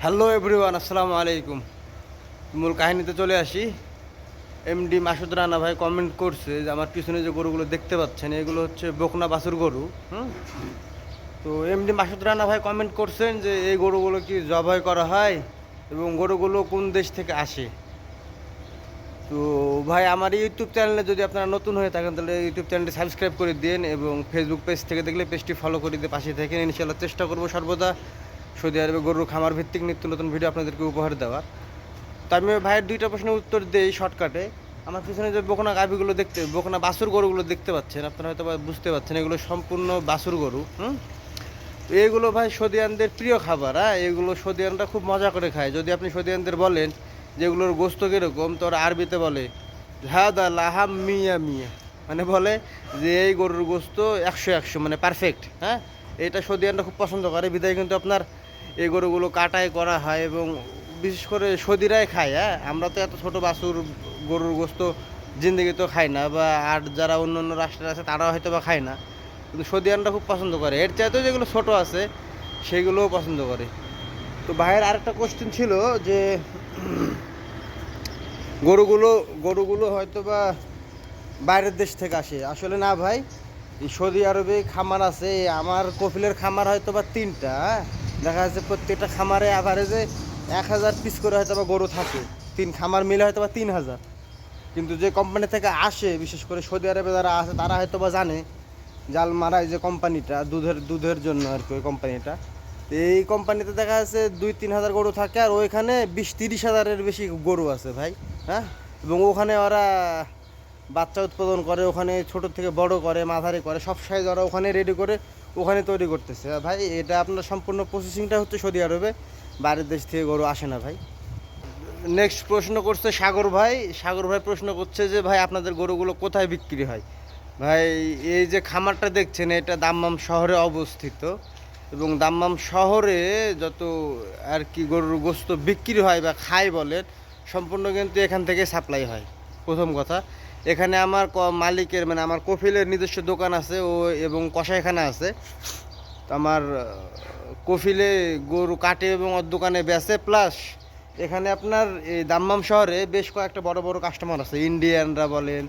Hello everyone, আসসালামু আলাইকুম। মূল কাহিনীতে চলে আসি। এমডি মাসুদ রানা ভাই কমেন্ট করছে যে আমার পিছনে যে গরুগুলো দেখতে পাচ্ছেন এগুলো হচ্ছে বকনা বাছুর গরু। তো এমডি মাসুদ রানা ভাই কমেন্ট করছেন যে এই গরুগুলো কি জবাই করা হয় এবং গরুগুলো কোন দেশ থেকে আসে। তো ভাই, আমার ইউটিউব চ্যানেলে যদি আপনারা নতুন হয়ে থাকেন তাহলে ইউটিউব চ্যানেলটি সাবস্ক্রাইব করে দিন এবং ফেসবুক পেজ থেকে দেখলে পেজটি ফলো করে দিয়ে পাশে থেকে ইনশাআল্লাহ চেষ্টা করবো সর্বদা সৌদি আরবে গরুর খামার ভিত্তিক নিত্য নতুন ভিডিও আপনাদেরকে উপহার দেওয়ার। তো আমি ভাইয়ের দুইটা প্রশ্নের উত্তর দিই শর্টকাটে। আমার পিছনে যে বকনা গাভীগুলো বকনা বাছুর গরুগুলো দেখতে পাচ্ছেন, আপনারা হয়তো বুঝতে পারছেন এগুলো সম্পূর্ণ বাছুর গরু। তো এইগুলো ভাই সৌদিয়ানদের প্রিয় খাবার। এগুলো সৌদিয়ানরা খুব মজা করে খায়। যদি আপনি সৌদিয়ানদের বলেন যে এগুলোর গোস্ত কীরকম, তো ওরা আরবিতে বলে ঝাদা লাহাম মিয়া মিয়া, মানে বলে যে এই গরুর গোস্ত 100 মানে পারফেক্ট। এটা সৌদিয়ানরা খুব পছন্দ করে, বিধায় কিন্তু আপনার এই গরুগুলো কাটাই করা হয় এবং বিশেষ করে সৌদিরাই খায়। আমরা তো এত ছোটো বাছুর গরুর গোস্ত জিন্দগি তো খাই না, বা আর যারা অন্য অন্য রাষ্ট্রে আছে তারাও হয়তো বা খায় না, কিন্তু সৌদিয়ানরা খুব পছন্দ করে। এর চাইতেও যেগুলো ছোটো আছে সেগুলোও পছন্দ করে। তো ভাইয়ের আরেকটা কোশ্চেন ছিল যে গরুগুলো গরুগুলো হয়তো বা বাইরের দেশ থেকে আসে। আসলে না ভাই, এই সৌদি আরবে খামার আছে। আমার কফিলের খামার হয়তো বা 3টা। দেখা যাচ্ছে প্রত্যেকটা খামারে অ্যাভারেজে 1000 পিস করে হয়তো বা গরু থাকে। 3 খামার মিলে হয়তো বা 3000। কিন্তু যে কোম্পানি থেকে আসে, বিশেষ করে সৌদি আরবে যারা আছে তারা হয়তো বা জানে জাল মারাই যে কোম্পানিটা দুধের জন্য আর কি, ওই কোম্পানিটা। এই কোম্পানিতে দেখা যাচ্ছে 2-3 হাজার গরু থাকে, আর ওইখানে 20-30 হাজারের বেশি গরু আছে ভাই। এবং ওখানে ওরা বাচ্চা উৎপাদন করে, ওখানে ছোট থেকে বড় করে, মাঝারি করে, সব সাইজ ওরা ওখানে রেডি করে ওখানে তৈরি করতেছে ভাই। এটা আপনার সম্পূর্ণ প্রসেসিংটা হচ্ছে সৌদি আরবে, বাইরের দেশ থেকে গরু আসে না ভাই। নেক্সট প্রশ্ন করছে সাগর ভাই প্রশ্ন করছে যে ভাই আপনাদের গরুগুলো কোথায় বিক্রি হয়। ভাই, এই যে খামারটা দেখছেন এটা দাম্মাম শহরে অবস্থিত, এবং দাম্মাম শহরে যত আর কি গরুর গোস্ত বিক্রি হয় বা খাই বলেন, সম্পূর্ণ কিন্তু এখান থেকে সাপ্লাই হয়। প্রথম কথা, এখানে আমার মালিকের মানে আমার কফিলের নিজস্ব দোকান আছে এবং কষাইখানা আছে। তো আমার কফিলে গরু কাটে এবং ওর দোকানে বেচে, প্লাস এখানে আপনার এই দাম্মাম শহরে বেশ কয়েকটা বড় বড় কাস্টমার আছে। ইন্ডিয়ানরা বলেন,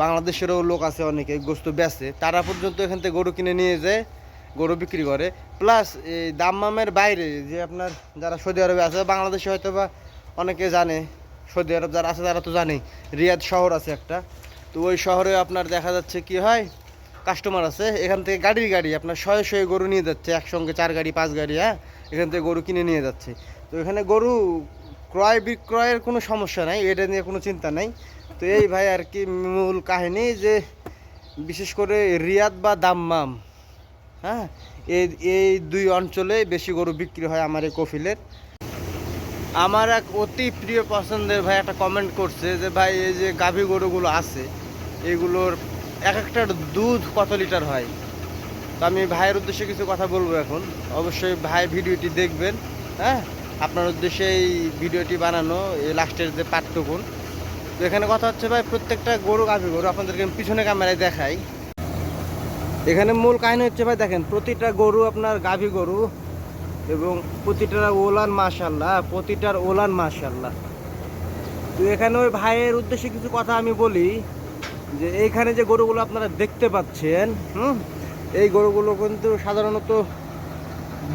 বাংলাদেশেরও লোক আছে অনেকে গোস্ত বেচে, তারা পর্যন্ত এখান থেকে গরু কিনে নিয়ে যায়, গরু বিক্রি করে। প্লাস এই দাম্মামের বাইরে যে আপনার যারা সৌদি আরবে আছে, বাংলাদেশে হয়তো বা অনেকে জানে, সৌদি আরব যারা আছে তারা তো জানেই, রিয়াদ শহর আছে একটা। তো ওই শহরে আপনার দেখা যাচ্ছে কি হয়, কাস্টমার আছে এখান থেকে গাড়ি আপনার শয়ে গরু নিয়ে যাচ্ছে, একসঙ্গে 4 গাড়ি 5 গাড়ি। এখান থেকে গরু কিনে নিয়ে যাচ্ছে। তো এখানে গরু ক্রয় বিক্রয়ের কোনো সমস্যা নাই, এটা নিয়ে কোনো চিন্তা নাই। তো এই ভাই আর কি মূল কাহিনী, যে বিশেষ করে রিয়াদ বা দাম্মাম, হ্যাঁ এই এই 2 অঞ্চলে বেশি গরু বিক্রি হয় আমার এই কফিলের। আমার এক অতি প্রিয় পছন্দের ভাই একটা কমেন্ট করছে যে ভাই এই যে গাভী গরুগুলো আছে এগুলোর এক একটার দুধ কত লিটার হয়। তো আমি ভাইয়ের উদ্দেশ্যে কিছু কথা বলবো এখন। অবশ্যই ভাই ভিডিওটি দেখবেন। আপনার উদ্দেশ্যে এই ভিডিওটি বানানো, এই লাস্টের যে পাঠটুকুন। তো এখানে কথা হচ্ছে ভাই, প্রত্যেকটা গরু গাভী গরু আপনাদেরকে আমি পিছনে ক্যামেরায় দেখাই। এখানে মূল কাহিনী হচ্ছে ভাই, দেখেন প্রতিটা গরু আপনার গাভী গরু, এবং প্রতিটার ওলান মাশাল্লাহ। তো এখানে ওই ভাইয়ের উদ্দেশ্যে কিছু কথা আমি বলি, যে এইখানে যে গরুগুলো আপনারা দেখতে পাচ্ছেন, এই গরুগুলো কিন্তু সাধারণত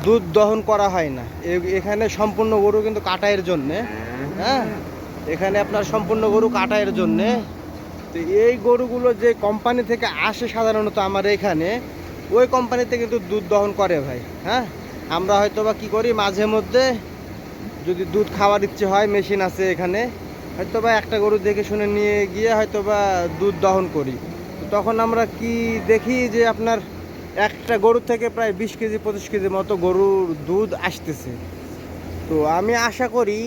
দুধ দহন করা হয় না। এখানে সম্পূর্ণ গরু কিন্তু কাটাইয়ের জন্যে। এখানে আপনার সম্পূর্ণ গরু কাটাইয়ের জন্যে। তো এই গরুগুলো যে কোম্পানি থেকে আসে সাধারণত আমার এখানে, ওই কোম্পানিতে কিন্তু দুধ দহন করে ভাই। আমরা হয়তো বা কী করি, মাঝে মধ্যে যদি দুধ খাওয়ার ইচ্ছে হয়, মেশিন আছে এখানে, হয়তো বা একটা গরু দেখে শুনে নিয়ে গিয়ে হয়তো বা দুধ দহন করি। তো তখন আমরা কি দেখি যে আপনার একটা গরু থেকে প্রায় 20 কেজি 25 কেজি মতো গরুর দুধ আসতেছে। তো আমি আশা করি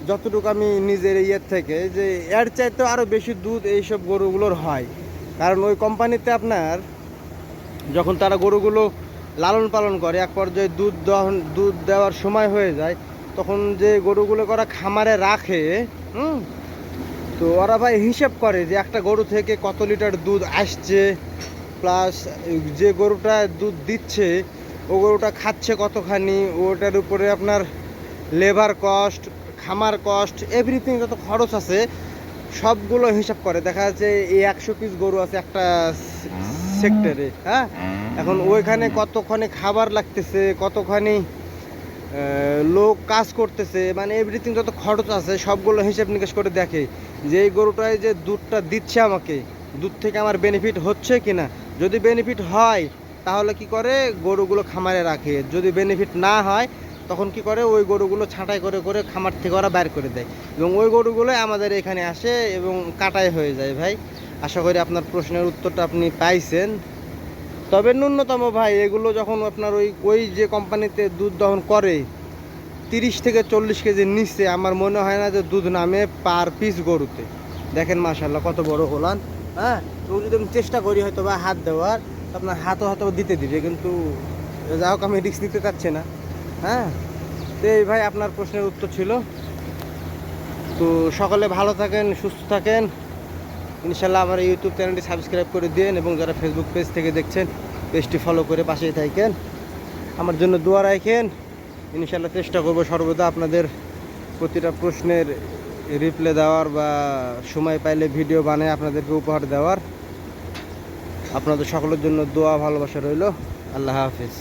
যতটুকু আমি নিজের ইয়ের থেকে, যে এর চাইতেও আরও বেশি দুধ এইসব গরুগুলোর হয়। কারণ ওই কোম্পানিতে আপনার যখন তারা গরুগুলো লালন পালন করে, এক পর্যায়ে দুধ দেওয়ার সময় হয়ে যায়, তখন যে গরুগুলো ওরা খামারে রাখে, তো ওরা ভাই হিসেব করে যে একটা গরু থেকে কত লিটার দুধ আসছে, প্লাস যে গরুটা দুধ দিচ্ছে ও গরুটা খাচ্ছে কতখানি, ওটার উপরে আপনার লেবার কস্ট, খামার কস্ট, এভরিথিং যত খরচ আছে সবগুলো হিসাব করে। দেখা যাচ্ছে এই 100 পিস গরু আছে একটা সেক্টরে, হ্যাঁ, এখন ওইখানে কতখানি খাবার লাগতেছে, কতখানি লোক কাজ করতেছে, মানে এভরিথিং যত খরচ আছে সবগুলো হিসাব নিকাশ করে দেখে যে এই গরুটায় যে দুধটা দিচ্ছে আমাকে, দুধ থেকে আমার বেনিফিট হচ্ছে কি না। যদি বেনিফিট হয় তাহলে কি করে গরুগুলো খামারে রাখে, যদি বেনিফিট না হয় তখন কি করে ওই গরুগুলো ছাঁটাই করে করে খামার থেকে ওরা বের করে দেয় এবং ওই গরুগুলোই আমাদের এখানে আসে এবং কাটাই হয়ে যায়। ভাই আশা করি আপনার প্রশ্নের উত্তরটা আপনি পাইছেন। তবে ন্যূনতম ভাই এগুলো যখন আপনার ওই ওই যে কোম্পানিতে দুধ দহন করে 30 থেকে 40 কেজির নিচে আমার মনে হয় না যে দুধ নামে পার পিস গরুতে। দেখেন মাশাল্লাহ কত বড় হলান, হ্যাঁ, তো যদি আমি চেষ্টা করি হয়তো বা হাত দেওয়ার, আপনার হাতও হয়তো দিতে দিবে, কিন্তু যা হোক আমি রিস্ক নিতে চাচ্ছি না। হ্যাঁ, তো এই ভাই আপনার প্রশ্নের উত্তর ছিল। তো সকলে ভালো থাকেন, সুস্থ থাকেন ইনশাল্লাহ। আমার ইউটিউব চ্যানেলটি সাবস্ক্রাইব করে দিন এবং যারা ফেসবুক পেজ থেকে দেখছেন পেজটি ফলো করে পাশেই থাকেন, আমার জন্য দোয়া রাখেন। ইনশাল্লাহ চেষ্টা করব সর্বদা আপনাদের প্রতিটা প্রশ্নের রিপ্লাই দেওয়ার বা সময় পাইলে ভিডিও বানায় আপনাদেরকে উপহার দেওয়ার। আপনাদের সকলের জন্য দোয়া ভালোবাসা রইল। আল্লাহ হাফিজ।